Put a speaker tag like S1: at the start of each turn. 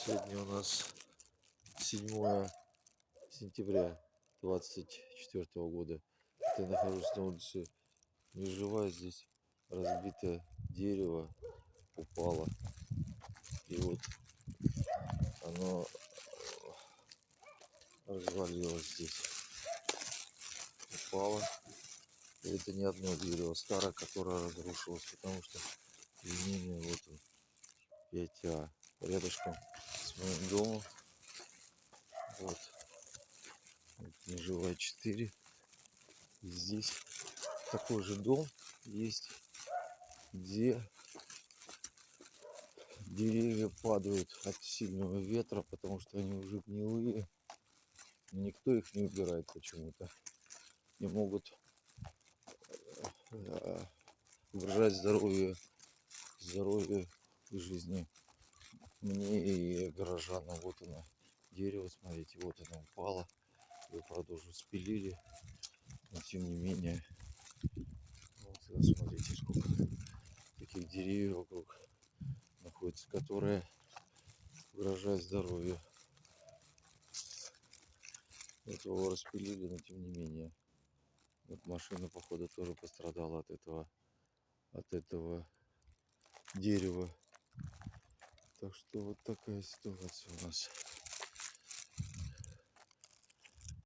S1: Сегодня у нас 7 сентября 24 года. Я нахожусь на улице Межевая. Здесь разбитое дерево упало. И вот оно развалилось здесь. Упало. И это не одно дерево старое, которое разрушилось, потому что изменение вот он, 5А, рядышком с моим домом. Вот Межевая 4. И здесь такой же дом есть, где деревья падают от сильного ветра, потому что они уже гнилые. Никто их не убирает почему-то. Не могут угрожать здоровью и жизни мне и горожанам. Вот оно, дерево, смотрите, вот оно упало. Его, правда, уже спилили, но тем не менее. Вот, смотрите, сколько таких деревьев вокруг находится, которые угрожают здоровью. Вот его распилили, но тем не менее. Вот машина, походу, тоже пострадала от этого дерева. Так что вот такая ситуация у нас.